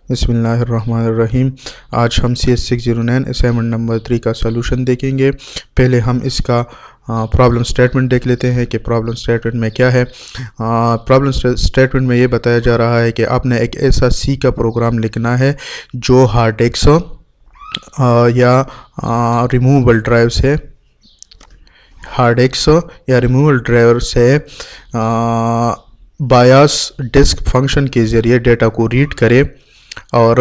बिस्मिल्लाहिर्रहमानिर्रहीम। आज हम CS609 असाइनमेंट नंबर 3 का सलूशन देखेंगे। पहले हम इसका प्रॉब्लम स्टेटमेंट देख लेते हैं कि प्रॉब्लम स्टेटमेंट में क्या है। प्रॉब्लम स्टेटमेंट में ये बताया जा रहा है कि आपने एक ऐसा सी का प्रोग्राम लिखना है जो हार्ड डिस्क या रिमूवेबल ड्राइव से हार्ड डिस्क या रिमूवेबल ड्राइव से बायस डिस्क फंक्शन के ज़रिए डेटा को रीड करे और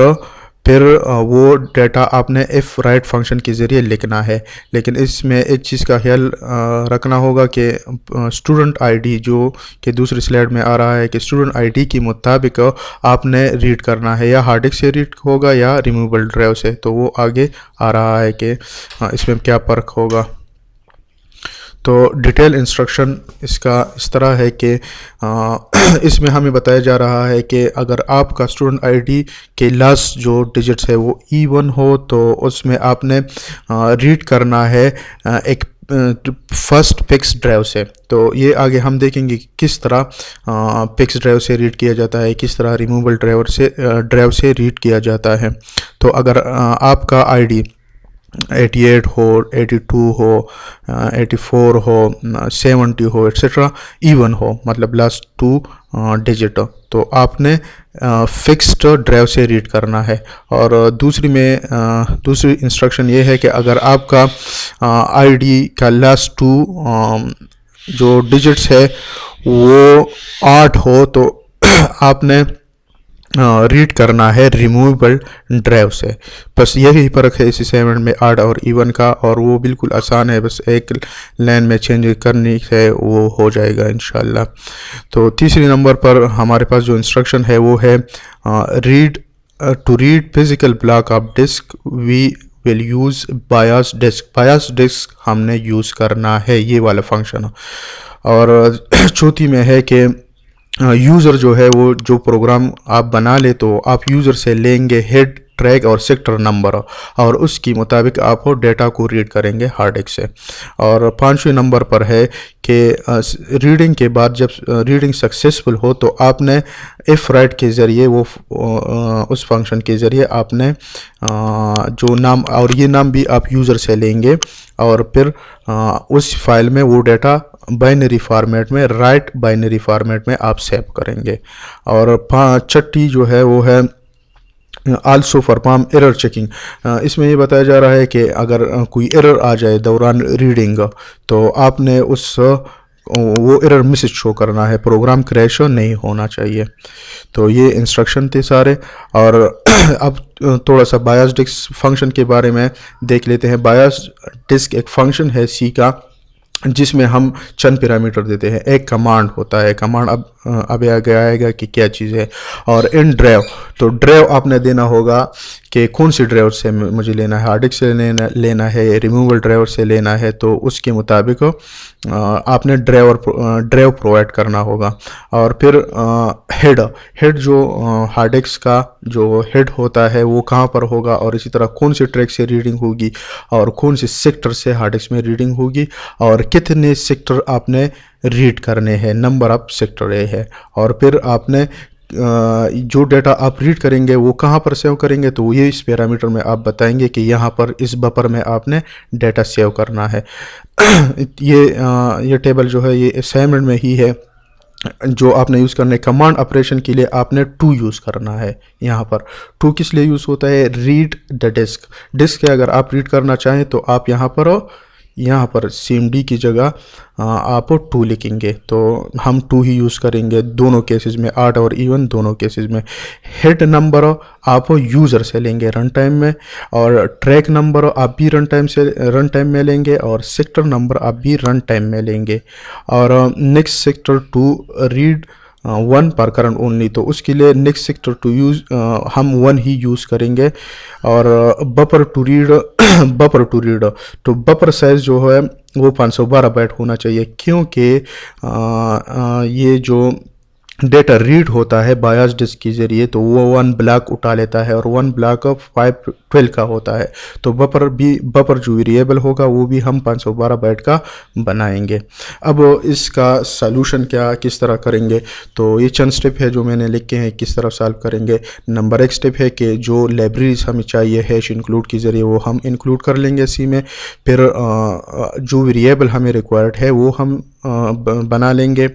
फिर वो डेटा आपने इफ़ राइट फंक्शन के ज़रिए लिखना है। लेकिन इसमें एक चीज़ का ख्याल रखना होगा कि स्टूडेंट आईडी जो कि दूसरी स्लाइड में आ रहा है कि स्टूडेंट आईडी के मुताबिक आपने रीड करना है, या हार्ड डिस्क से रीड होगा या रिमूवेबल ड्राइव से। तो वो आगे आ रहा है कि इसमें क्या फ़र्क होगा। तो डिटेल इंस्ट्रक्शन इसका इस तरह है कि इसमें हमें बताया जा रहा है कि अगर आपका स्टूडेंट आईडी के लास्ट जो डिजिट्स है वो E1 हो तो उसमें आपने रीड करना है एक फर्स्ट पिक्स ड्राइव से। तो ये आगे हम देखेंगे कि किस तरह पिक्स ड्राइव से रीड किया जाता है, किस तरह रिमूवेबल ड्राइव से रीड किया जाता है। तो अगर आपका आईडी 88 हो, 82 हो, 84 हो, 70 हो, एट्सेट्रा E1 हो, मतलब लास्ट 2 डिजिट, तो आपने फिक्स्ड ड्राइव से रीड करना है। और दूसरी इंस्ट्रक्शन ये है कि अगर आपका आईडी का लास्ट 2 जो डिजिट्स है वो 8 हो तो आपने रीड करना है रिमूवेबल ड्राइव से। बस यही फ़र्क है इस असाइनमेंट में 8 और E1 का, और वो बिल्कुल आसान है, बस एक लाइन में चेंज करने से वो हो जाएगा इंशाल्लाह। तो तीसरे नंबर पर हमारे पास जो इंस्ट्रक्शन है वो है to read physical block of disk we will use BIOS disk. BIOS disk हमने यूज़ करना है, ये वाला फंक्शन। और चौथी में है कि यूज़र जो है वो जो प्रोग्राम आप बना ले तो आप यूज़र से लेंगे हेड, ट्रैक और सेक्टर नंबर, और उसकी मुताबिक आप डेटा को रीड करेंगे हार्ड डिस्क से। और 5वें नंबर पर है कि रीडिंग के बाद जब रीडिंग सक्सेसफुल हो तो आपने इफ़ राइट के ज़रिए वो उस फंक्शन के ज़रिए आपने जो नाम, और ये नाम भी आप यूज़र से लेंगे, और फिर उस फाइल में वो डेटा बाइनरी फॉर्मेट में, राइट बाइनरी फॉर्मेट में आप सेव करेंगे। और 6ठी जो है वो है आल्सो परफॉर्म एरर चेकिंग। इसमें ये बताया जा रहा है कि अगर कोई एरर आ जाए दौरान रीडिंग तो आपने वो एरर मैसेज शो करना है, प्रोग्राम क्रैश नहीं होना चाहिए। तो ये इंस्ट्रक्शन थे सारे। और अब थोड़ा सा बायस डिस्क फंक्शन के बारे में देख लेते हैं। बायस डिस्क एक फंक्शन है सी का जिसमें हम चंद पैरामीटर देते हैं। एक कमांड होता है, कमांड अब आगे आएगा कि क्या चीज़ है। और इन ड्राइव, तो ड्राइव आपने देना होगा कि कौन सी ड्राइव से मुझे लेना है, हार्ड डिस्क से लेना है, रिमूवेबल ड्राइव से लेना है, तो उसके मुताबिक आपने ड्राइव प्रोवाइड करना होगा। और फिर हेड जो हार्ड डिस्क का जो हेड होता है वो कहाँ पर होगा, और इसी तरह कौन से ट्रैक से रीडिंग होगी और कौन से सेक्टर से हार्ड डिस्क में रीडिंग होगी, और कितने सेक्टर आपने रीड करने हैं, नंबर ऑफ सेक्टर ये है। और फिर आपने जो डेटा आप रीड करेंगे वो कहाँ पर सेव करेंगे, तो ये इस पैरामीटर में आप बताएंगे कि यहाँ पर इस बफर में आपने डेटा सेव करना है। ये टेबल जो है ये असाइनमेंट में ही है जो आपने यूज़ करना है। कमांड ऑपरेशन के लिए आपने टू यूज़ करना है। यहाँ पर टू किस लिए यूज़ होता है, रीड द डिस्क है। अगर आप रीड करना चाहें तो आप यहाँ पर CMD की जगह आप 2 लिखेंगे, तो हम 2 ही यूज़ करेंगे दोनों केसेस में, 8 और E1 दोनों केसेस में। हेड नंबर आप यूज़र से लेंगे रन टाइम में, और ट्रैक नंबर आप भी रन टाइम में लेंगे, और सेक्टर नंबर आप भी रन टाइम में लेंगे। और नेक्स्ट सेक्टर टू रीड 1 पर करंट ओनली, तो उसके लिए नेक्स्ट सेक्टर टू यूज़ हम 1 ही यूज़ करेंगे। और बफर टू रीड तो बफर साइज़ जो है वो 512 बाइट होना चाहिए, क्योंकि ये जो डेटा रीड होता है बायस डिस्क के ज़रिए, तो वो 1 ब्लॉक उठा लेता है और 1 ब्लॉक 512 का होता है। तो बफर जो वेरिएबल होगा वो भी हम 512 बाइट का बनाएंगे। अब इसका सलूशन क्या किस तरह करेंगे, तो ये चंद स्टेप है जो मैंने लिखे हैं किस तरह सॉल्व करेंगे। नंबर 1 स्टेप है कि जो लाइब्रेरीज हमें चाहिए हैश इंक्लूड के ज़रिए वो हम इंक्लूड कर लेंगे इसी में। फिर जो वेरिएबल हमें रिक्वायर्ड है वो हम बना लेंगे,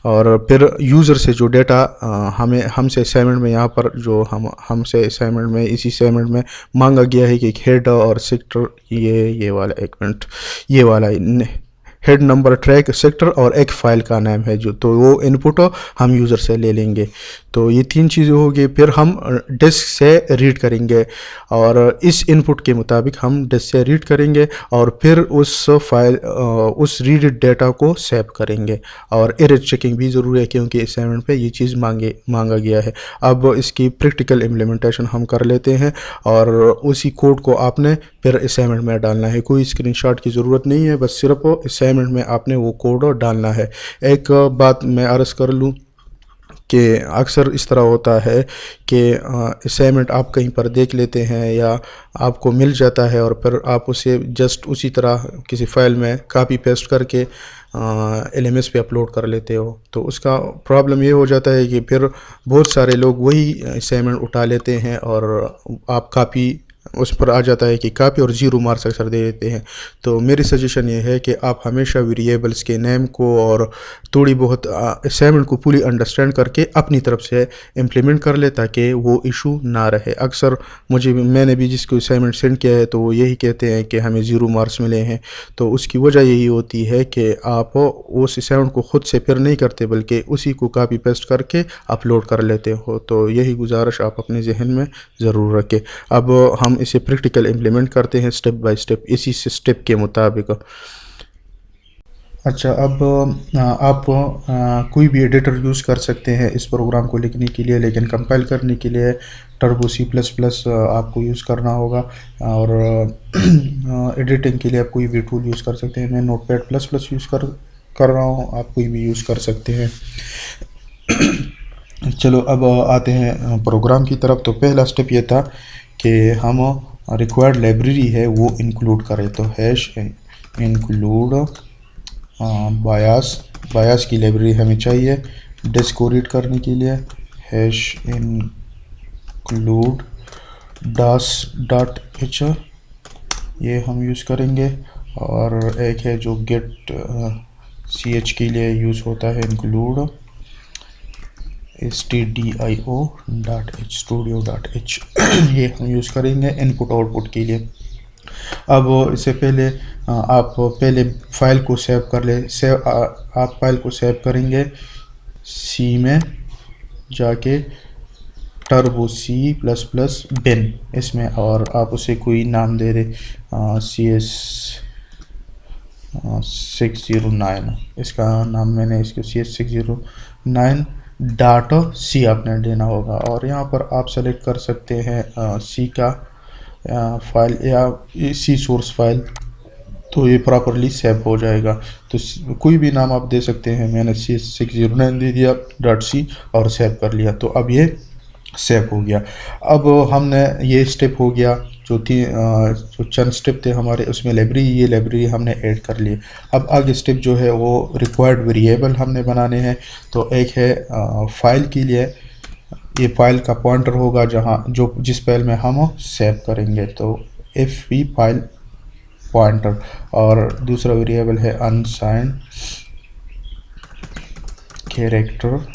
और फिर यूज़र से जो डेटा हमें हमसे असाइनमेंट में यहाँ पर जो हमसे असाइनमेंट में इसी असाइनमेंट में मांगा गया है कि हेड और सेक्टर, ये वाला एक मिनट, ये वाला हेड नंबर ट्रैक सेक्टर और एक फ़ाइल का नाम है जो, तो वो इनपुट हम यूज़र से ले लेंगे। तो ये 3 चीज़ें होगी। फिर हम डिस्क से रीड करेंगे और इस इनपुट के मुताबिक हम डिस्क से रीड करेंगे और फिर उस फाइल उस रीड डेटा को सेव करेंगे। और एरर चेकिंग भी ज़रूरी है क्योंकि असाइनमेंट पे ये चीज़ मांगा गया है। अब इसकी प्रैक्टिकल इम्प्लीमेंटेशन हम कर लेते हैं और उसी कोड को आपने फिर असाइनमेंट में डालना है। कोई स्क्रीनशॉट की ज़रूरत नहीं है, बस सिर्फ असाइनमेंट में आपने वो कोड डालना है। एक बात मैं अर्ज़ कर लूँ कि अक्सर इस तरह होता है कि असाइनमेंट आप कहीं पर देख लेते हैं या आपको मिल जाता है और फिर आप उसे जस्ट उसी तरह किसी फाइल में कॉपी पेस्ट करके LMS पे अपलोड कर लेते हो। तो उसका प्रॉब्लम ये हो जाता है कि फिर बहुत सारे लोग वही असाइनमेंट उठा लेते हैं और आप कॉपी उस पर आ जाता है कि कॉपी और 0 मार्क्स अक्सर दे देते हैं। तो मेरी सजेशन ये है कि आप हमेशा वेरिएबल्स के नेम को और थोड़ी बहुत असाइनमेंट को पूरी अंडरस्टैंड करके अपनी तरफ से इम्प्लीमेंट कर ले ताकि वो इशू ना रहे। अक्सर मैंने भी जिसको असाइनमेंट सेंड किया है तो वो यही कहते हैं कि हमें 0 मार्क्स मिले हैं। तो उसकी वजह यही होती है कि आप उस असाइनमेंट को ख़ुद से फिर नहीं करते बल्कि उसी को कॉपी पेस्ट करके अपलोड कर लेते हो। तो यही गुजारिश आप अपने जहन में ज़रूर रखें। अब हम इसे प्रैक्टिकल इम्प्लीमेंट करते हैं स्टेप बाय स्टेप इसी स्टेप के मुताबिक। अच्छा, अब आप कोई भी एडिटर यूज़ कर सकते हैं इस प्रोग्राम को लिखने के लिए, लेकिन कंपाइल करने के लिए टर्बो C++ आपको यूज़ करना होगा। और एडिटिंग के लिए आप कोई भी टूल यूज़ कर सकते हैं। मैं नोटपैड++ यूज़ कर रहा हूँ, आप कोई भी यूज़ कर सकते हैं। चलो अब आते हैं प्रोग्राम की तरफ। तो पहला स्टेप ये था कि हम रिक्वायर्ड लाइब्रेरी है वो इंक्लूड करें। तो हैश इंक्लूड बायस की लाइब्रेरी हमें चाहिए डिस्क को रीड करने के लिए। हैश इंक्लूड das.h ये हम यूज़ करेंगे। और एक है जो गेट ch के लिए यूज़ होता है इंक्लूड stdio.h ये हम यूज़ करेंगे इनपुट आउटपुट के लिए। अब इससे पहले आप पहले फाइल को सेव कर ले। आप फाइल को सेव करेंगे C में जाके टर्बो C++ bin इसमें, और आप उसे कोई नाम दे दे CS609 इसका नाम मैंने इसको CS609.c आपने देना होगा। और यहाँ पर आप सेलेक्ट कर सकते हैं C का फाइल या C सोर्स फाइल, तो ये प्रॉपरली सेव हो जाएगा। तो कोई भी नाम आप दे सकते हैं, मैंने CS609 दे दिया .c और सेव कर लिया। तो अब ये सेव हो गया। अब हमने ये स्टेप हो गया जो चंद स्टेप थे हमारे उसमें ये लाइब्रेरी हमने ऐड कर ली। अब आगे स्टेप जो है वो रिक्वायर्ड वेरिएबल हमने बनाने हैं। तो एक है फाइल के लिए, ये फाइल का पॉइंटर होगा जिस फाइल में हम सेव करेंगे, तो fp फाइल पॉइंटर। और दूसरा वेरिएबल है अनसाइंड कैरेक्टर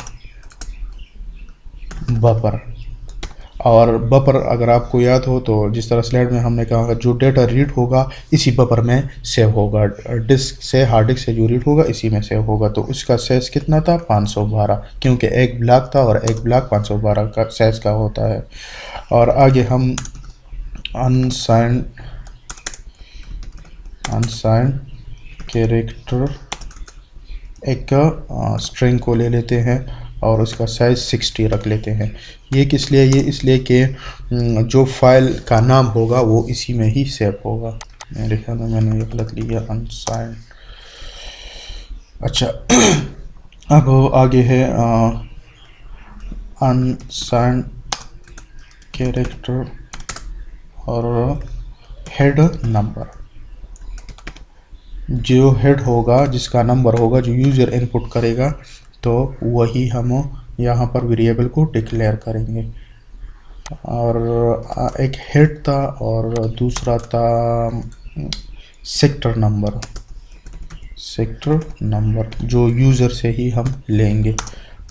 बफर। और बफर अगर आपको याद हो तो जिस तरह स्लाइड में हमने कहा जो डेटा रीड होगा इसी बफर में सेव होगा, डिस्क से हार्ड डिस्क से जो रीड होगा इसी में सेव होगा। तो उसका साइज़ कितना था 512, क्योंकि एक ब्लॉक था और एक ब्लॉक 512 का साइज़ का होता है। और आगे हम अनसाइंड कैरेक्टर एक स्ट्रिंग को ले लेते हैं और उसका साइज़ 60 रख लेते हैं। ये किस लिए? ये इसलिए कि जो फाइल का नाम होगा वो इसी में ही सेव होगा। मेरे ख्याल में मैंने ये गलत लिया, अनसाइंड। अच्छा अब आगे है अनसाइंड कैरेक्टर और हेड नंबर। जो हेड होगा, जिसका नंबर होगा, जो यूज़र इनपुट करेगा, तो वही हम यहाँ पर वेरिएबल को डिक्लेयर करेंगे। और एक हेड था और दूसरा था सेक्टर नंबर जो यूज़र से ही हम लेंगे।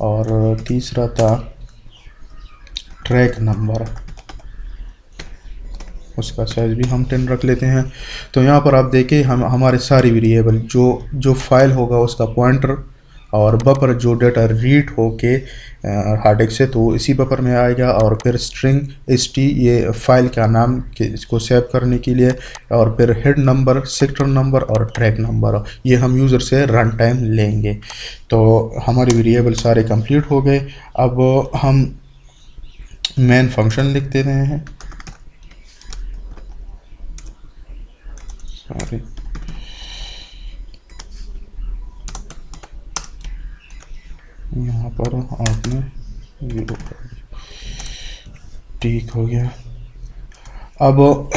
और तीसरा था ट्रैक नंबर, उसका साइज भी हम 10 रख लेते हैं। तो यहाँ पर आप देखें हम हमारे सारे वेरिएबल जो फाइल होगा उसका पॉइंटर और बफर जो डाटा रीड होके हार्ड डिस्क से, तो इसी बफर में आएगा। और फिर स्ट्रिंग st, ये फाइल का नाम कि इसको सेव करने के लिए। और फिर हेड नंबर, सेक्टर नंबर और ट्रैक नंबर, ये हम यूज़र से रन टाइम लेंगे। तो हमारे वेरिएबल सारे कंप्लीट हो गए। अब हम मेन फंक्शन लिख देते हैं। सॉरी, यहाँ पर आपने 0 ठीक हो गया। अब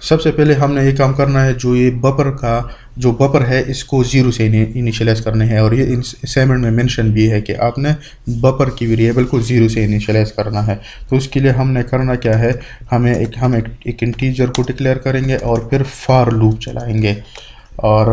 सबसे पहले हमने ये काम करना है, जो ये बफर है इसको 0 से इनिशियलाइज करने हैं। और ये असाइनमेंट में मेंशन भी है कि आपने बफर की वेरिएबल को 0 से इनिशियलाइज करना है। तो उसके लिए हमने करना क्या है, हम एक इंटीजर को डिक्लेयर करेंगे और फिर फॉर लूप चलाएंगे और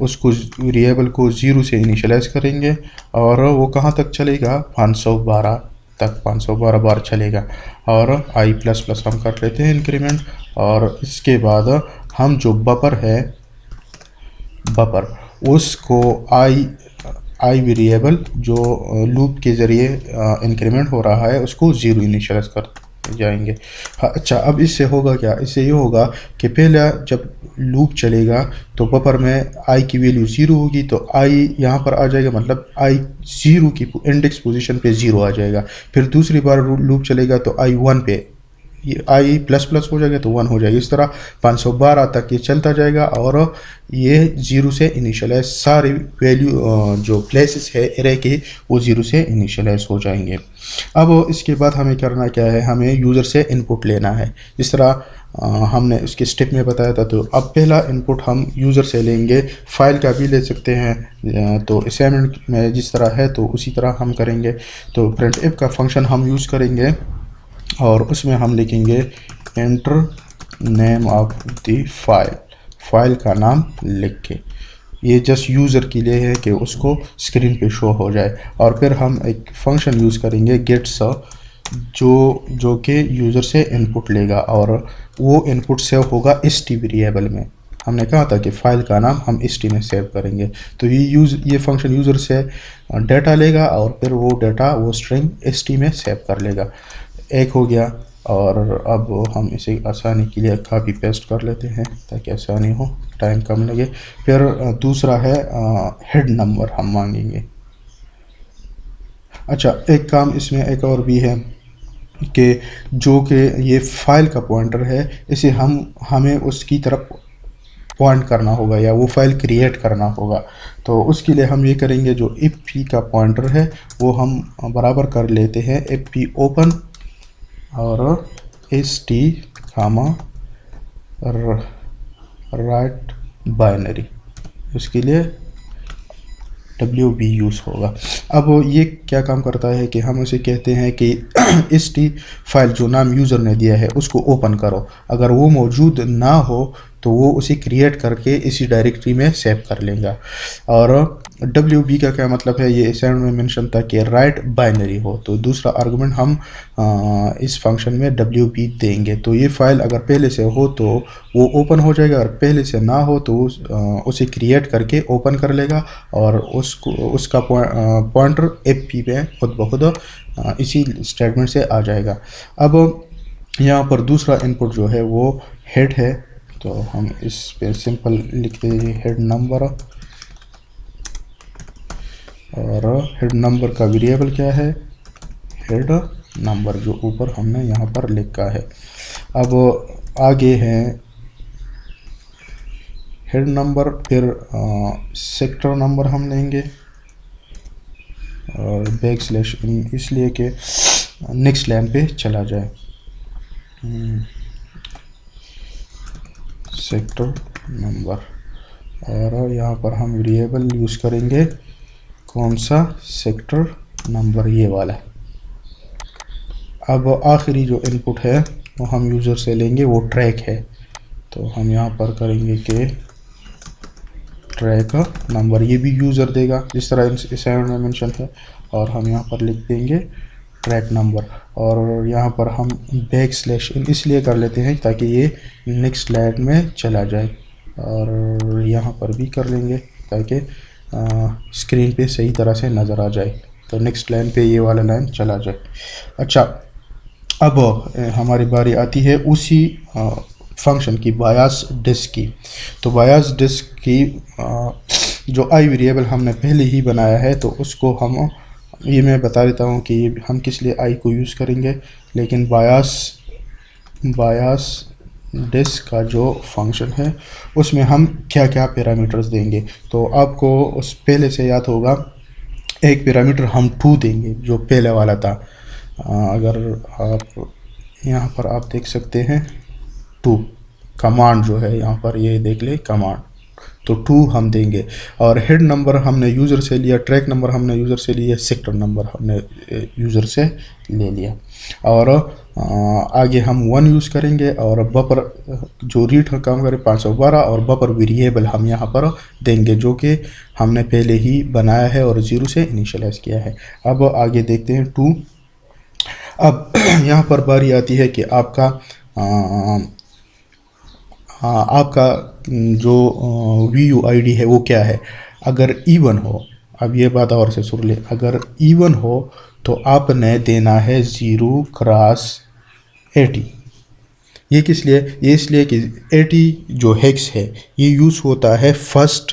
उसको वेरिएबल को 0 से इनिशियलाइज करेंगे। और वो कहाँ तक चलेगा, 512 तक 512 बार चलेगा। और i प्लस प्लस हम कर लेते हैं इंक्रीमेंट। और इसके बाद हम जो बफर उसको आई वेरिएबल जो लूप के ज़रिए इंक्रीमेंट हो रहा है उसको 0 इनिशियलाइज कर जाएंगे। हाँ, अच्छा, अब इससे होगा क्या, इससे ये होगा कि पहले जब लूप चलेगा तो बफर में i की वैल्यू 0 होगी, तो i यहाँ पर आ जाएगा, मतलब i 0 की इंडेक्स पोजीशन पे 0 आ जाएगा। फिर दूसरी बार लूप चलेगा तो i 1 पे, ये i प्लस प्लस हो जाएगा तो 1 हो जाएगा। इस तरह 512 तक ये चलता जाएगा और ये 0 से इनिशियलाइज, सारी वैल्यू जो प्लेसेस है एरे के वो 0 से इनिशियलाइज हो जाएंगे। अब इसके बाद हमें करना क्या है, हमें यूज़र से इनपुट लेना है, जिस तरह हमने उसके स्टेप में बताया था। तो अब पहला इनपुट हम यूज़र से लेंगे, फाइल का भी ले सकते हैं। तो असाइनमेंट में जिस तरह है तो उसी तरह हम करेंगे। तो printf का फंक्शन हम यूज़ करेंगे और उसमें हम लिखेंगे enter name of the file का नाम लिख के। ये जस्ट यूज़र के लिए है कि उसको स्क्रीन पे शो हो जाए। और फिर हम एक फंक्शन यूज़ करेंगे गेट्स, जो कि यूज़र से इनपुट लेगा और वो इनपुट सेव होगा st वेरिएबल में। हमने कहा था कि फाइल का नाम हम st में सेव करेंगे। तो ये फंक्शन यूज़र से डाटा लेगा और फिर वो डाटा वो स्ट्रिंग st में सेव कर लेगा। एक हो गया। और अब हम इसे आसानी के लिए कॉपी पेस्ट कर लेते हैं ताकि आसानी हो, टाइम कम लगे। फिर दूसरा है हेड नंबर हम मांगेंगे। अच्छा, एक काम इसमें एक और भी है कि जो कि ये फाइल का पॉइंटर है, इसे हमें उसकी तरफ पॉइंट करना होगा या वो फाइल क्रिएट करना होगा। तो उसके लिए हम ये करेंगे, जो fp का पॉइंटर है वो हम बराबर कर लेते हैं fp ओपन और st राइट बाइनरी, उसके लिए WB यूज़ होगा। अब ये क्या काम करता है कि हम उसे कहते हैं कि st फाइल जो नाम यूज़र ने दिया है उसको ओपन करो। अगर वो मौजूद ना हो तो वो उसे क्रिएट करके इसी डायरेक्टरी में सेव कर लेगा। और WB का क्या मतलब है, ये असाइनमेंट में मेंशन था कि राइट बाइनरी हो। तो दूसरा आर्गुमेंट हम इस फंक्शन में WB देंगे। तो ये फाइल अगर पहले से हो तो वो ओपन हो जाएगा, और पहले से ना हो तो उसे क्रिएट करके ओपन कर लेगा और उसका पॉइंटर fp में खुद ब खुद इसी स्टेटमेंट से आ जाएगा। अब यहाँ पर दूसरा इनपुट जो है वो हेड है, तो हम इस पे सिंपल लिखते हैं हेड नंबर। और हेड नंबर का वेरिएबल क्या है, हेड नंबर, जो ऊपर हमने यहाँ पर लिखा है। अब आगे है हेड नंबर, फिर सेक्टर नंबर हम लेंगे और बैकस्लैश इसलिए कि नेक्स्ट लाइन पे चला जाए। सेक्टर नंबर, और यहाँ पर हम वेरिएबल यूज़ करेंगे कौन सा, सेक्टर नंबर, ये वाला। अब आखिरी जो इनपुट है वो हम यूज़र से लेंगे, वो ट्रैक है, तो हम यहाँ पर करेंगे कि ट्रैक नंबर, ये भी यूज़र देगा जिस तरह इस में मेंशन है, और हम यहाँ पर लिख देंगे ट्रैक नंबर, और यहाँ पर हम \n इसलिए कर लेते हैं ताकि ये नेक्स्ट लाइन में चला जाए, और यहाँ पर भी कर लेंगे ताकि स्क्रीन पे सही तरह से नज़र आ जाए, तो नेक्स्ट लाइन पे ये वाला लाइन चला जाए। अच्छा, अब हमारी बारी आती है उसी फंक्शन की, बायस डिस्क की। तो बायस डिस्क की जो आई वेरिएबल हमने पहले ही बनाया है, तो उसको हम, ये मैं बता देता हूँ कि हम किस लिए आई को यूज़ करेंगे, लेकिन बायस डिस्क का जो फंक्शन है उसमें हम क्या क्या पैरामीटर्स देंगे। तो आपको उस पहले से याद होगा, एक पैरामीटर हम 2 देंगे जो पहले वाला था। अगर आप यहाँ पर आप देख सकते हैं 2 कमांड जो है, यहाँ पर ये देख ले कमांड, तो 2 हम देंगे, और हेड नंबर हमने यूज़र से लिया, ट्रैक नंबर हमने यूज़र से लिया, सेक्टर नंबर हमने यूज़र से ले लिया, और आगे हम 1 यूज़ करेंगे, और बफर जो रीड का काम करे 512, और बफर वेरिएबल हम यहाँ पर देंगे जो कि हमने पहले ही बनाया है और 0 से इनिशियलाइज किया है। अब आगे देखते हैं 2। अब यहाँ पर बारी आती है कि आपका जो VUID है वो क्या है। अगर इवन हो, अब ये बात और से सुन ले, अगर इवन हो तो आपने देना है 0x80। ये किस लिए, ये इसलिए कि 80 जो हेक्स है ये यूज़ होता है फर्स्ट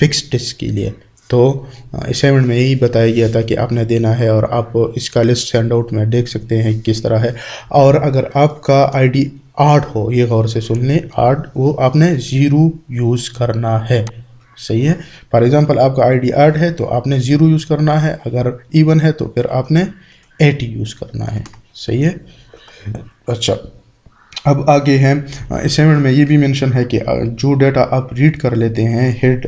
फिक्स डिस्क के लिए। तो असाइनमेंट में यही बताया गया था कि आपने देना है, और आप इसका लिस्ट सेंड आउट में देख सकते हैं किस तरह है। और अगर आपका ID 8 हो, ये गौर से सुन लें, 8, वो आपने 0 यूज़ करना है, सही है। फॉर एग्जांपल आपका ID 8 है तो आपने 0 यूज़ करना है, अगर इवन है तो फिर आपने 80 यूज़ करना है, सही है। अच्छा, अब आगे हैं असाइनमेंट में ये भी मेंशन है कि जो डाटा आप रीड कर लेते हैं, हेड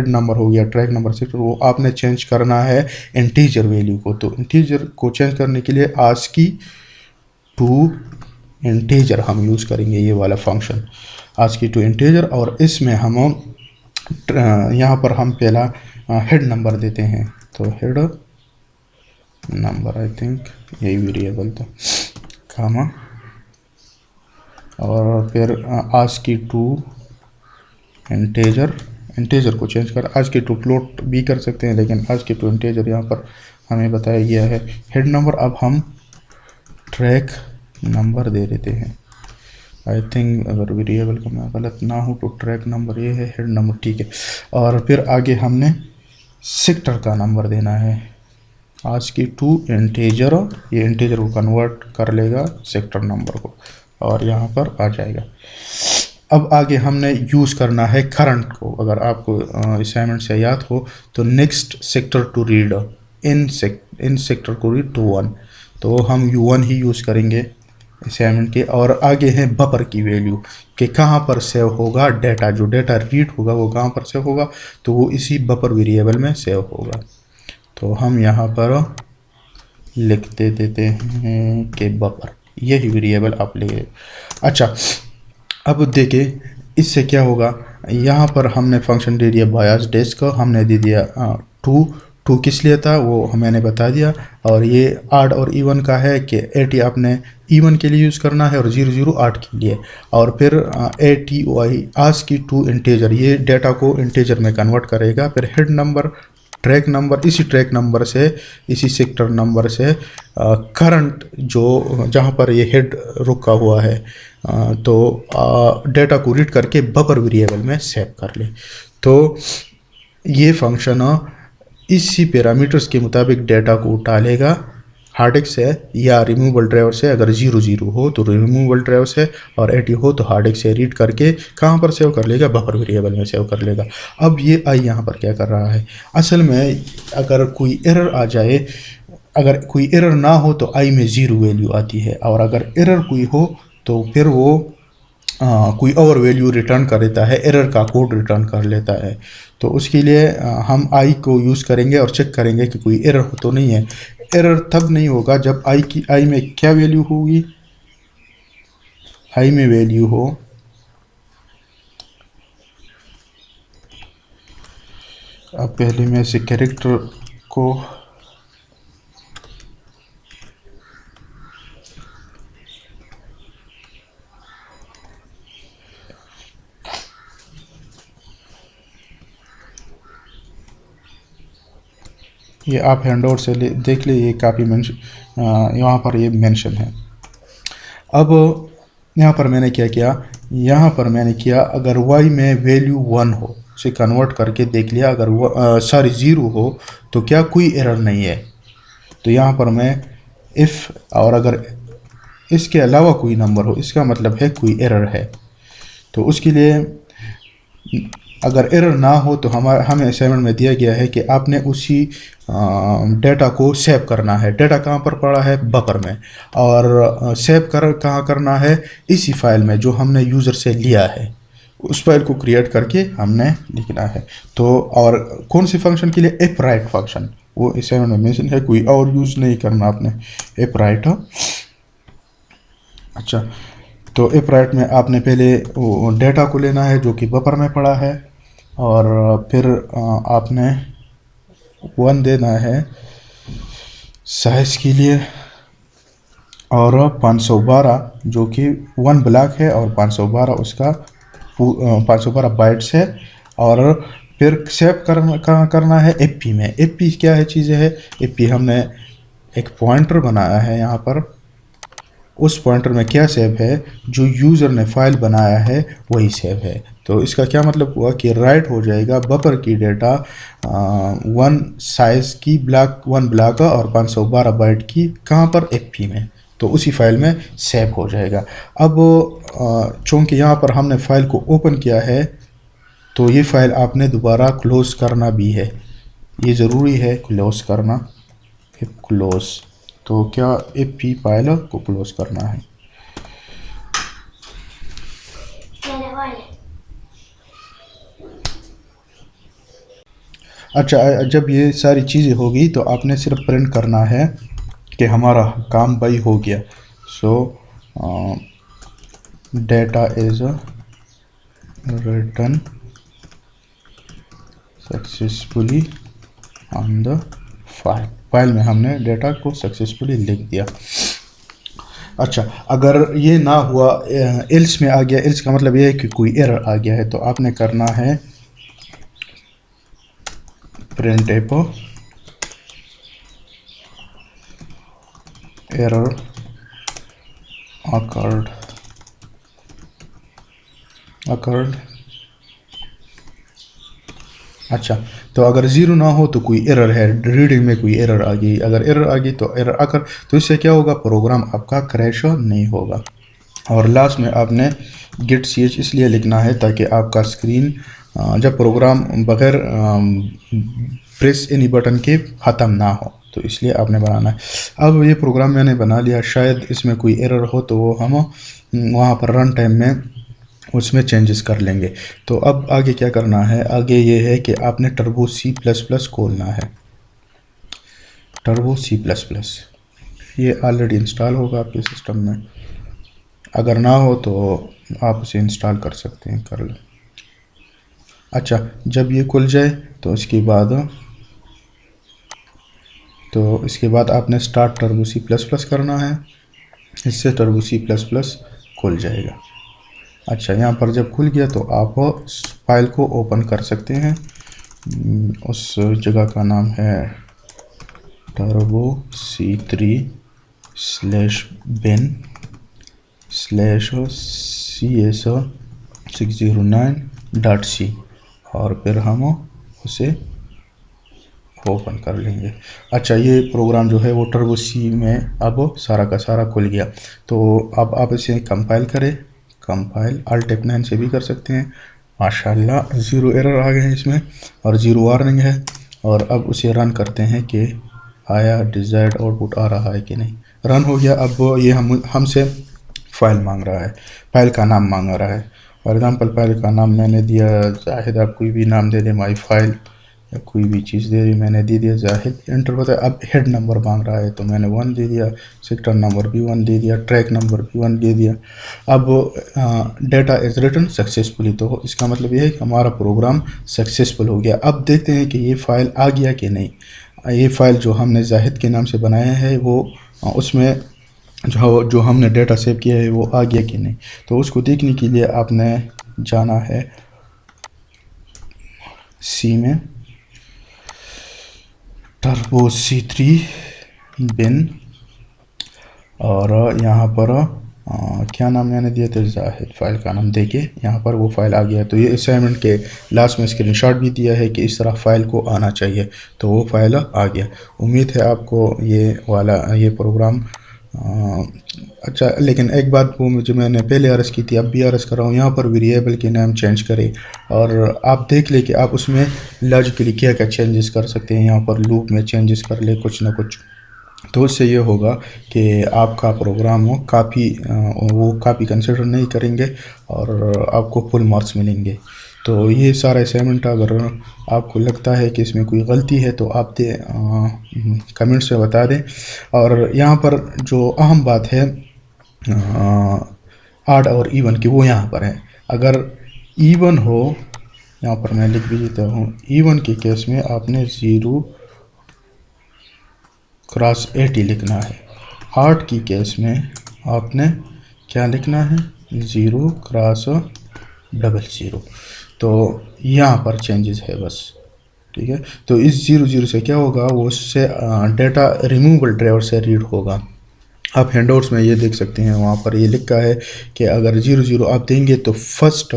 नंबर हो गया, ट्रैक नंबर से, तो वो आपने चेंज करना है इंटीजर वैल्यू को। तो इंटीजर को चेंज करने के लिए ASCII टू इंटीजर हम यूज़ करेंगे, ये वाला फंक्शन ASCII टू इंटीजर, और इसमें हम यहाँ पर हम पहला हेड नंबर देते हैं, तो हेड नंबर, आई थिंक यही वेरिएबल था, कामा, और फिर ASCII टू इंटीजर को चेंज कर ASCII टू फ्लोट भी कर सकते हैं, लेकिन ASCII टू इंटीजर यहाँ पर हमें बताया गया है। हेड नंबर अब हम ट्रैक नंबर दे देते हैं, आई थिंक अगर वेरिएबल का मैं गलत ना हो तो ट्रैक नंबर ये है, हेड नंबर, ठीक है। और फिर आगे हमने सेक्टर का नंबर देना है, ASCII टू इंटीजर, ये इंटीजर को कन्वर्ट कर लेगा सेक्टर नंबर को, और यहाँ पर आ जाएगा। अब आगे हमने यूज़ करना है करंट को। अगर आपको असाइनमेंट से याद हो तो नेक्स्ट सेक्टर टू रीड, इन सेक्टर को रीड टू 1, तो हम U1 ही यूज़ करेंगे असाइनमेंट के। और आगे है बफर की वैल्यू कि कहाँ पर सेव होगा डाटा, जो डाटा रीड होगा वो कहाँ पर सेव होगा, तो वो इसी बफर वेरिएबल में सेव होगा। तो हम यहाँ पर लिखते देते हैं कि बफर, यही वेरिएबल आप ले। अच्छा, अब देखें इससे क्या होगा। यहाँ पर हमने फंक्शन दे दिया बायस डिस्क, हमने दे दिया 2 किस लिए था वो मैंने बता दिया, और ये 8 और इवन का है कि 80 आपने इवन के लिए यूज़ करना है और 00 8 के लिए, और फिर ASCII टू इंटीजर, ये डेटा को इंटीजर में कन्वर्ट करेगा। फिर हेड नंबर, ट्रैक नंबर, इसी ट्रैक नंबर से, इसी सेक्टर नंबर से करंट जो जहाँ पर ये हेड रुका हुआ है तो डेटा को रीड करके बफर वेरिएबल में सेव कर ले। तो ये फंक्शन इसी पैरामीटर्स के मुताबिक डेटा को उठा लेगा हार्ड डिस्क से या रिमूवेबल ड्राइवर से। अगर 00 हो तो रिमूवेबल ड्राइवर से, और 80 हो तो हार्ड डिस्क से रीड करके कहाँ पर सेव कर लेगा, बफर वेरिएबल में सेव कर लेगा। अब ये आई यहाँ पर क्या कर रहा है, असल में अगर कोई एरर आ जाए, अगर कोई एरर ना हो तो आई में ज़ीरो वैल्यू आती है, और अगर एरर कोई हो तो फिर वो कोई और वैल्यू रिटर्न कर देता है, एरर का कोड रिटर्न कर लेता है। तो उसके लिए हम आई को यूज़ करेंगे और चेक करेंगे कि कोई एरर हो तो नहीं है। एरर तब नहीं होगा जब आई में क्या वैल्यू होगी, आई में वैल्यू हो अब पहले मैं इसे कैरेक्टर को ये आप हैंडआउट से देख ले, ये काफ़ी यहाँ पर ये मेंशन है। अब यहाँ पर मैंने क्या किया, यहाँ पर मैंने किया अगर y में वैल्यू 1 हो, उसे कन्वर्ट करके देख लिया, अगर सॉरी 0 हो तो क्या कोई एरर नहीं है। तो यहाँ पर मैं इफ़, और अगर इसके अलावा कोई नंबर हो इसका मतलब है कोई एरर है। तो उसके लिए अगर एरर ना हो तो हमें असाइनमेंट में दिया गया है कि आपने उसी डेटा को सेव करना है। डेटा कहाँ पर पड़ा है, बफर में, और सेव कहाँ करना है, इसी फाइल में जो हमने यूज़र से लिया है, उस फाइल को क्रिएट करके हमने लिखना है। तो और कौन से फंक्शन के लिए, एफ राइट फंक्शन, वो असाइनमेंट में मेंशन है, कोई और यूज़ नहीं करना आपने, एफ राइट। अच्छा, तो एफ राइट में आपने पहले वो डेटा को लेना है जो कि बफर में पड़ा है, और फिर आपने 1 देना है साइज़ के लिए, और 512 जो कि 1 ब्लॉक है, और 512 उसका 512 बाइट्स है। और फिर सेव कहाँ करना है, एपी में। एपी क्या है चीज़ है, एपी हमने एक पॉइंटर बनाया है यहाँ पर, उस पॉइंटर में क्या सेव है, जो यूज़र ने फाइल बनाया है वही सेव है। तो इसका क्या मतलब हुआ कि राइट हो जाएगा बफर की डेटा 1 साइज़ की ब्लॉक 1 ब्लॉक और 512 बाइट की कहाँ पर, एपी में, तो उसी फाइल में सेव हो जाएगा। अब चूँकि यहाँ पर हमने फाइल को ओपन किया है तो ये फाइल आपने दोबारा क्लोज करना भी है, ये ज़रूरी है क्लोज करना, क्लोज। तो क्या एपी फाइल को क्लोज करना है। अच्छा, जब ये सारी चीज़ें होगी तो आपने सिर्फ प्रिंट करना है कि हमारा काम भाई हो गया। So data is written successfully on the file में हमने डेटा को सक्सेसफुली लिख दिया। अच्छा, अगर ये ना हुआ, एल्स में आ गया, एल्स का मतलब ये है कि कोई एरर आ गया है, तो आपने करना है प्रिंट एरर अकर्ड। अच्छा, तो अगर 0 ना हो तो कोई एरर है, रीडिंग में कोई एरर आ गई, अगर एरर आ गई तो एरर आकर, तो इससे क्या होगा, प्रोग्राम आपका क्रैश नहीं होगा। और लास्ट में आपने गेट ch इसलिए लिखना है ताकि आपका स्क्रीन जब प्रोग्राम बगैर प्रेस एनी बटन के ख़त्म ना हो, तो इसलिए आपने बनाना है। अब ये प्रोग्राम मैंने बना लिया, शायद इसमें कोई एरर हो तो वो हम वहाँ पर रन टाइम में उसमें चेंजेस कर लेंगे। तो अब आगे क्या करना है, आगे ये है कि आपने टर्बो C++ खोलना है। टर्बो C++, ये ऑलरेडी इंस्टॉल होगा आपके सिस्टम में, अगर ना हो तो आप उसे इंस्टॉल कर सकते हैं, कर लो। अच्छा, जब ये खुल जाए तो इसके बाद आपने स्टार्ट टर्बो C++ करना है, इससे टर्बो C++ खुल जाएगा। अच्छा, यहाँ पर जब खुल गया तो आप फाइल को ओपन कर सकते हैं, उस जगह का नाम है turbo c3/bin/cs609.c, और फिर हम उसे ओपन कर लेंगे। अच्छा, ये प्रोग्राम जो है वो टर्बो सी में अब सारा का सारा खुल गया। तो अब आप इसे कंपाइल करें, कंपाइल Alt F9 से भी कर सकते हैं। माशाल्लाह 0 एरर आ गए हैं इसमें और 0 वार्निंग है। और अब उसे रन करते हैं कि आया, डिज़ायर्ड आउटपुट आ रहा है कि नहीं। रन हो गया। अब ये हमसे फ़ाइल मांग रहा है, फ़ाइल का नाम मांग रहा है। फॉर एग्ज़ाम्पल फ़ाइल का नाम मैंने दिया जाहिद, आप कोई भी नाम दे दें, माई फाइल या कोई भी चीज़ दे दी, मैंने दे दिया जाहिद, एंटर होता है। अब हेड नंबर मांग रहा है तो मैंने 1 दे दिया, सेक्टर नंबर भी 1 दे दिया, ट्रैक नंबर भी 1 दे दिया। अब डेटा इज़ रिटन सक्सेसफुली, तो इसका मतलब ये है कि हमारा प्रोग्राम सक्सेसफुल हो गया। अब देखते हैं कि ये फ़ाइल आ गया कि नहीं। ये फ़ाइल जो हमने जाहिद के नाम से बनाया है वो उसमें जो हमने डेटा सेव किया है वो आ गया कि नहीं। तो उसको देखने के लिए आपने जाना है सी में, टर्बो C3 बिन, और यहाँ पर क्या नाम मैंने दिया था, जाहिद, फाइल का नाम देके यहाँ पर वो फाइल आ गया। तो ये असाइनमेंट के लास्ट में स्क्रीनशॉट भी दिया है कि इस तरह फाइल को आना चाहिए, तो वो फाइल आ गया। उम्मीद है आपको ये प्रोग्राम अच्छा। लेकिन एक बात वो मुझे मैंने पहले अर्ज़ की थी, अब भी अर्ज़ कर रहा हूँ, यहाँ पर वेरिएबल के नाम चेंज करें और आप देख ले कि आप उसमें लॉजिकली क्या क्या चेंजेस कर सकते हैं। यहाँ पर लूप में चेंजेस कर ले कुछ ना कुछ, तो उससे ये होगा कि आपका प्रोग्राम वो काफ़ी कंसिडर नहीं करेंगे और आपको फुल मार्क्स मिलेंगे। तो ये सारा असाइनमेंट अगर आपको लगता है कि इसमें कोई गलती है तो आप कमेंट्स में बता दें। और यहाँ पर जो अहम बात है आड और इवन की, वो यहाँ पर है। अगर इवन हो, यहाँ पर मैं लिख भी देता हूँ, इवन के केस में आपने 0 क्रॉस 80 लिखना है। आड की केस में आपने क्या लिखना है, 0 क्रॉस 00। तो यहाँ पर चेंजेस है बस, ठीक है। तो इस 00 से क्या होगा, वो उससे डेटा रिमूवेबल ड्राइवर से रीड होगा। आप हैंडआउट्स में ये देख सकते हैं, वहाँ पर ये लिखा है कि अगर 00 आप देंगे तो फर्स्ट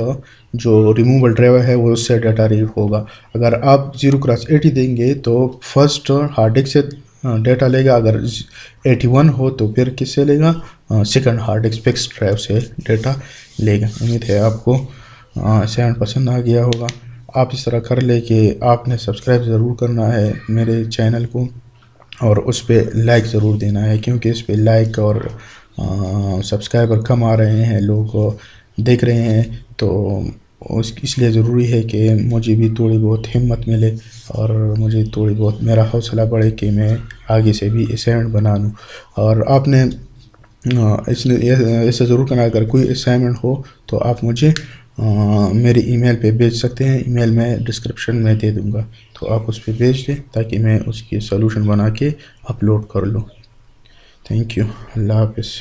जो रिमूवेबल ड्राइवर है वो उससे डाटा रीड होगा। अगर आप 0 क्रॉस 80 देंगे तो फर्स्ट हार्ड डिस्क से डेटा लेगा, अगर 81 हो तो फिर किससे लेगा, second hard disk fix drive से डेटा लेगा। उम्मीद है आपको असाइनमेंट पसंद आ गया होगा। आप इस तरह कर ले कि आपने सब्सक्राइब ज़रूर करना है मेरे चैनल को और उस पर लाइक ज़रूर देना है, क्योंकि इस पर लाइक और सब्सक्राइबर कम आ रहे हैं, लोग देख रहे हैं। तो इसलिए ज़रूरी है कि मुझे भी थोड़ी बहुत हिम्मत मिले और मुझे थोड़ी बहुत मेरा हौसला बढ़े कि मैं आगे से भी असाइनमेंट बना लूँ। और आपने इसने ऐसा ज़रूर करना, अगर कोई असाइनमेंट हो तो आप मुझे मेरे ईमेल पे भेज सकते हैं। ईमेल मैं डिस्क्रिप्शन में दे दूँगा, तो आप उस पर भेज दें ताकि मैं उसकी सॉल्यूशन बना के अपलोड कर लूँ। Thank you. अल्लाह हाफ़िज़।